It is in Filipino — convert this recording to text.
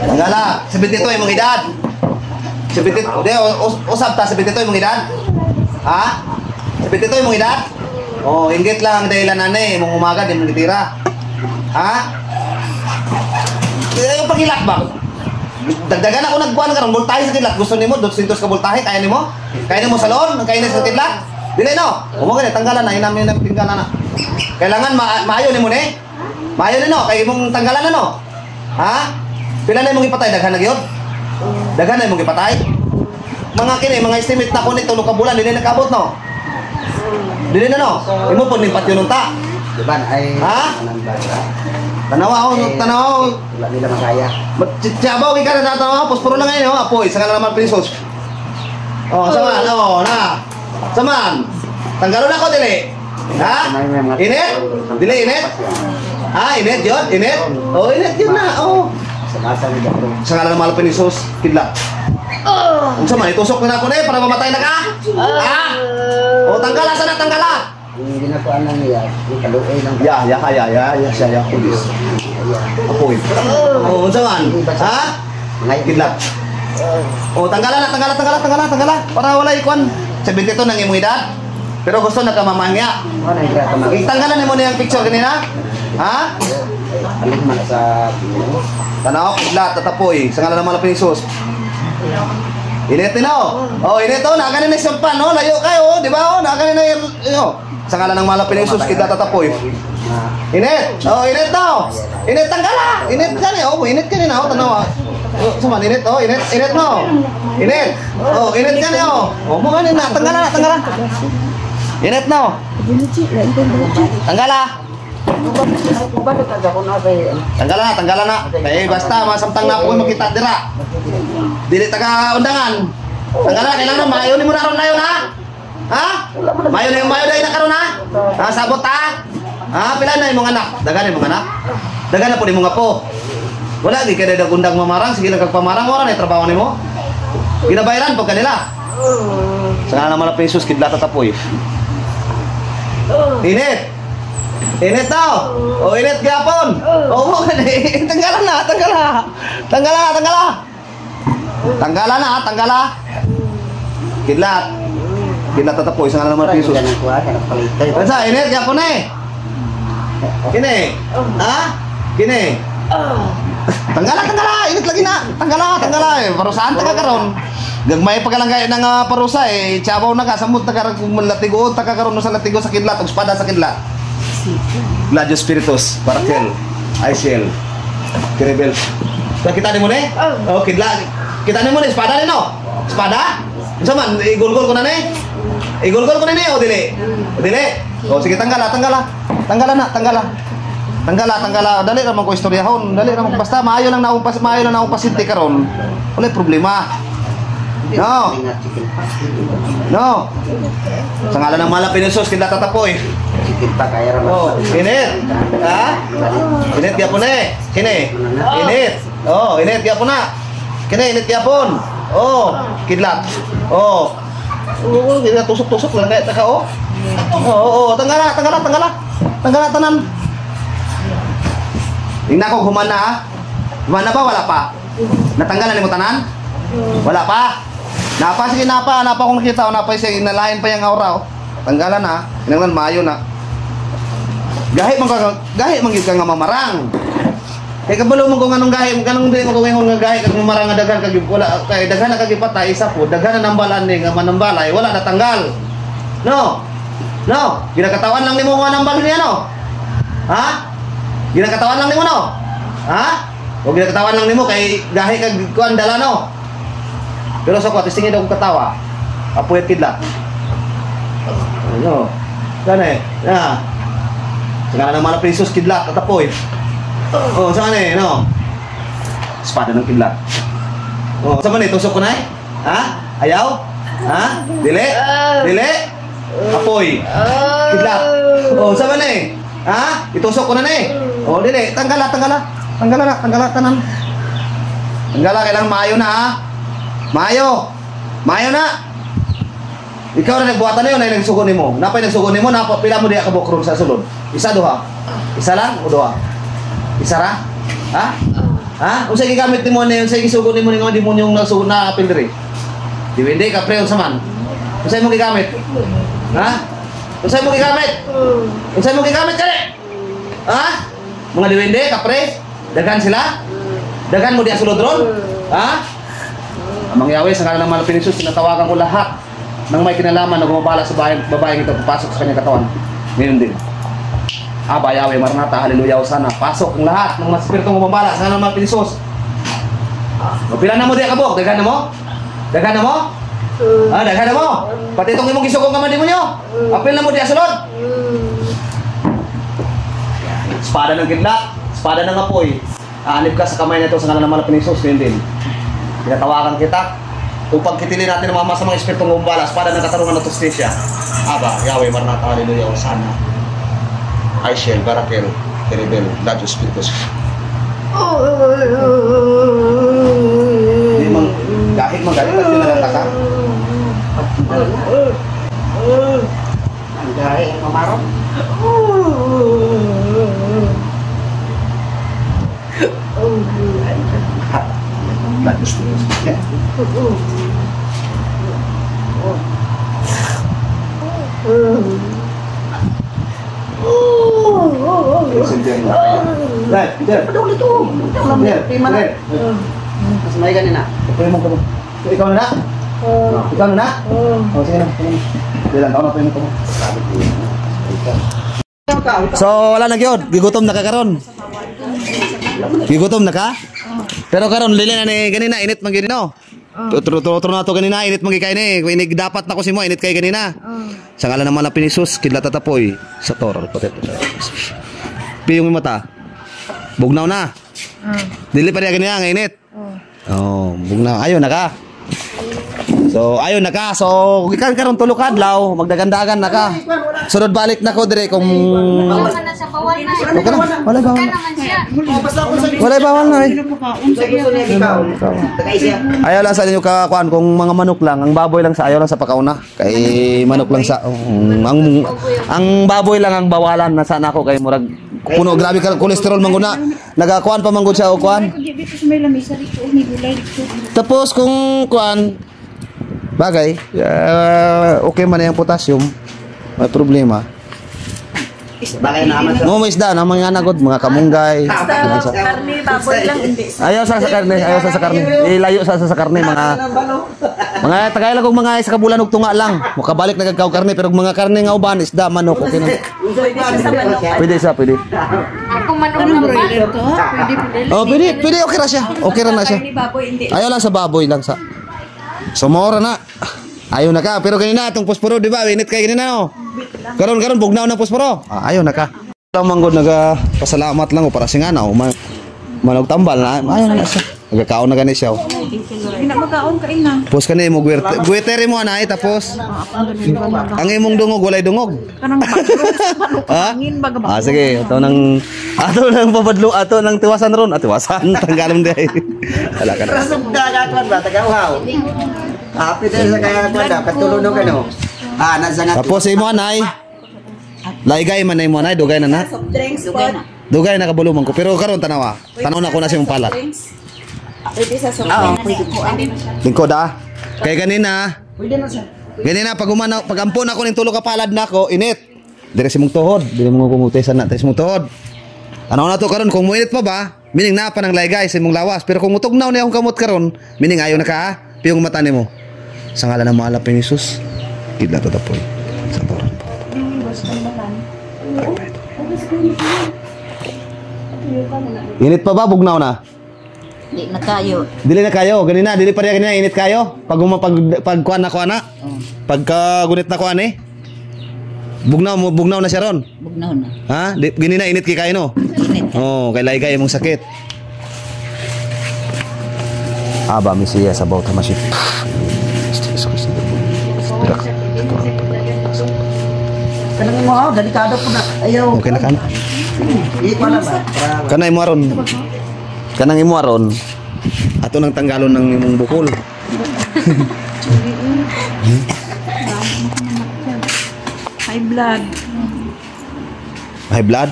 Tanggala, 72 imong edad. 72, di usab ta 72 imong edad. Ha? 72 imong edad? Oh, inggit lang dahilan ane imong umaga di mo gitira. Ha? Yung pagilak ba? Dagdagan ako nagkuhan karon voltahe sa kidlat. Gusto nimo 200 ka voltahe kaya nimo? Kaya nimo salon, kaya nimo sa kidlat? Dili no. Umo gani tanggalan na inam tinggalan na. Kailangan maayo nimo ni. Maayo nino kay imong tanggalan na no. Ha? Pila na imong ipatay daghan na gyud? Daghan na imong ipatay? Mga kini mga estimate na ko ni 3 ka bulan dili nakabot no. Dili na no. Imo pud ning patyon ta. Diba ay anang bata. Tanawa tanaw. Wala nila magaya. Tiyabaw kay ka na tanaw posporo na ngayon oh. Apoy sa naman pesos. Oh, saman oh na. Saman. Tanggalo na ko dili. Ha? Init? Dili init? Ha, init yun? Init? Oh, init yun na. Oh. Sa ngalan ng malapin ni Sus, kidlat. Kung saan, itusok na ako na para mamatay na ka? Ha? O, tanggala, sana tanggala? Hindi na po anong niya, yung kaluoy lang. Ya, pulis. Apoy. O, kung saan? Ha? Kidlat. O, tanggala na. Para wala ikuan. 72 ng imong edad. Pero gusto na kamamangya. Tanggalan mo na yung picture kanina? Ha? Alin man sa tanaw, kidlat, tatapoy. Sa ngalan ng malapin ni Sus. Init din o. Oh, init o. Nakanin na isang pan o. Layo kayo. Di ba o? Nakanin na yung... Sa ngalan ng malapin ni Sus, kidlat, tatapoy. Init. Oh, init daw. Init, tanggala. Init ka niya. Oh, init ka niya o. Tanaw. Saman, init o. Init mo. Init. Oh, init ka niya o. Oh, mga nina. Tanggala. Init no. Tanggala. Tanggala na. Kaya basta masamtang na po makita dira. Dili taga undangan. Tanggala kailangan mayo ni mo na ron layo na. Ha? Mayo dai na karon ha? Ha, sabot ha? Ha, pila na imong anak? Dagan imong anak? Dagan na po imong apo. Wala di kada undang mamarang sige lang kag pamarang ora na trabaho nimo. Ginabayaran pag kanila. Sa naman na pesos kidlat tapoy. Init daw. O init gapon. O tanggala na. Kidlat tatapoy sa naman pesos. Basta init gapon eh. Kini. Ha? Kini. Tanggala. Init lagi na. Tanggala eh. Parusahan ta karon. Gagmay pa ka lang kaya ng parusa eh. Tiyabaw na ka, samot na ka kung latigo, taka karon sa latigo sa kidlat, o espada sa kidlat. Gladius Spiritus, Barakel, Aisiel, Kiribel. So, kita ni mo ni? Oh, kidlat. Kita ni mo ni, espada ni no? Espada? Isa man, igulgol ko na ni? Igulgol ko na ni, o dili? O dili? O sige, tanggala. Tanggala. Dali naman ko istoryahon. Dali naman basta maayo lang na akong pasyente karon. Wala problema. No. Sa ngalan ng malapin ni Sus, kidlat tatapoy. Oh, init. Ha? Init gyapon eh. Kini. Init. Oh, init gyapon na. Kini init gyapon. Oh, kidlat. Oh. Oh, kidlat tusok-tusok lang kaya taka oh. Oh, tanggala tanan. Tingnan ko humana ha. Humana ba wala pa? Natanggalan ni mo tanan? Wala pa. Napa kung nakita o napa siya inalahin pa yung aura o. Tanggalan na, inanglan maayo na. Gahi man ka nga mamarang. Kaya kabalo mo kung anong gahi, kanong din mo kung nga gahi kag mamarang nga daghan kag wala kay daghan na kag ipatay isa po, daghan na nambalan ni nga manambalay, wala na tanggal. No. Ginakatawan lang nimo nga nambal niya no. Ha? Ginakatawan lang nimo no. Ha? O ginakatawan lang nimo kay gahi kag kuan dala no. Pero sa ko, tisingin akong katawa. Apoy at kidlat. Ano? Saan eh? Na. Saka na ng malapin Sus, kidlat at apoy. Oh, saan eh? No? Espada ng kidlat. Oh, saan man eh? Tusok ko na eh? Ha? Ayaw? Ha? Dili? Apoy. Kidlat. Oh, saan man eh? Ha? Itusok ko na eh? Oh, dili. Tanggala tanan. Tanggala, kailangan maayo na ha? Mayo na. Ikaw na nagbuhatan na yun ay nagsugon mo. Napay nagsugon mo, pila mo diya kabok ron sa sulod. Isa duha. Isa lang o duha? Isa ra? Ha? Ha? Unsay gigamit nimo ni unsay gisugo nimo ni mga demonyo nga nasugo na apil diri? Diwindi ka pre unsa man? Unsay mo gigamit? Ha? Unsay mo gigamit? Unsay mo gigamit kani? Ha? Mga diwindi ka pre? Dagan sila? Dagan mo di asulod ron? Ha? Amang Yahweh sa ngalan ng Mahal na Pinisus, tinatawagan ko lahat ng may kinalaman na gumabala sa babaeng ito, papasok sa kanyang katawan. Ngayon din. Aba, Yahweh, Maranatha, Hallelujah, Hosanna. Pasok ang lahat ng mga spiritong gumabala sa ngalan ng Mahal na Pinisus. Mapilan na mo di kabok, dagan na mo? Dagan na mo? Dagan na mo? Pati itong imong gisugong ka man di mo nyo? Apil na mo di asulod? Espada ng kidlat, espada ng apoy. Aanib ka sa kamay na ito sa ngalan ng Mahal na Pinisus, ngayon din. Tinatawagan kita upang kitilin natin ang mga masamang espiritong gumabala, espada ng katarungan at justisya. Aba, Yahweh, Maranatha, Hallelujah, Hosanna. Aishel, Barakel, Terebel, Ladyo Spiritus. Hindi mang gahit at pinalanta ka. Ang gahit, mamarot. Ladyo Spiritus. Mas may ganina. Ikaw na na? Ikaw na na? Sige na. Ilan taon na ito mo? So wala na gyud, gigutom na ka karon. Gigutom na ka? Pero karon lili na ni ganina init man gyud no. Turo na to ganina init man gyud ni. Inig dapat na ko si mo init kay ganina. Sa ngalan ng Mahal na Pinisus, kidlat tatapoy sa toro. Piyong yung mata. Bugnaw na. Dili pa niya ganyan, init. Bugnaw. Ayun na ka. So, ayun na ka. So, ikan karon tulog adlaw, magdagandagan na ka. Sunod balik na ko dire kung Bawal na sa bawal na. okay na. Wala bawal. Ka naman siya. Wala bawal na eh. Tagay siya. Ayaw lang sa inyo kakuan kung mga manok lang, ang baboy lang sa ayaw lang sa pakauna. Kay manok lang sa ang baboy lang ang bawalan na sana ako kay murag puno grabe ka cholesterol manguna. Nagakuan pa manggod siya o kuan. Tapos kung kuan bagay, okay man yung potassium. May problema. Bagay na aman sa... Mo may isda na mga nagod, mga kamunggay. Karne, baboy lang, hindi. Ayaw sa karne, Ilayo sa karne mga tagay lang kung mga isa ka bulan og tunga lang. Makabalik na kagkaw karne pero mga karne nga uban isda manok okay na. Pwede. Ako manok lang ba? Pwede okay ra siya. Okay ra na siya. Ayaw lang sa baboy lang sa. Sumora na. Ayaw na ka, pero ganina itong posporo, di ba? Init kayo ganina, no? Karon bugnaw ng posporo. Ayaw na ka. Lang manggod, pasalamat lang o para singana o manog tambal na. Ayaw na siya. Nagkakaon na gani siya. Hindi na magkaon ka ina. Tapos ka na imong guweteri mo, anay, tapos ang imong dungog, walay dungog. Kanang Hangin baga. Sige, ato nang papadlo, ato nang tiwasan ron. Tiwasan, tanggalon di. Wala ka na. Rasok kagatuan ba? Tagauhaw. Happy tayo sa kagatuan da. Katulunong ka no. Nasa nga. Tapos imo anay. Laigay man na imo anay, dugay na na. Dugay na kabulumang ko. Pero karon tanawa. Tanaw na ko na sa imong palat. Pwede sa sopa. Lingkod ah. Kay ganina. Pwede na siya. Ganina pag ampon ako ning tulo ka palad nako, init. Dire si mong tuhod, dire mo kumutesan na tes mong tuhod. Ano na to karon kung muinit pa ba? Mining na pa nang laygay sa imong lawas. Pero kung mutugnaw ni akong kamot karon, mining ayo na ka. Piyong mata nimo. Sa ngalan ng Mahal na Pinisus, kidlat to tapoy. Sa boron. Init pa ba bugnaw na? Hindi na kayo. Dili na kayo, ganina, dili pa rin ganina, init kayo. Pag kuan na kuan na. Pagka gunit na kuan eh. Bugnaw na siya ron. Bugnaw na. Ha? Ganina init kay kayo no. Init. Kay laygay imong sakit. Aba misiya sa bawat masip. Kanang mo, delikado po na. Ayaw. Okay na kana. Di pa na ba? Kanang imo aron. Kanang imo aron. Ato nang tanggalon ng imong bukol. High blood. High blood?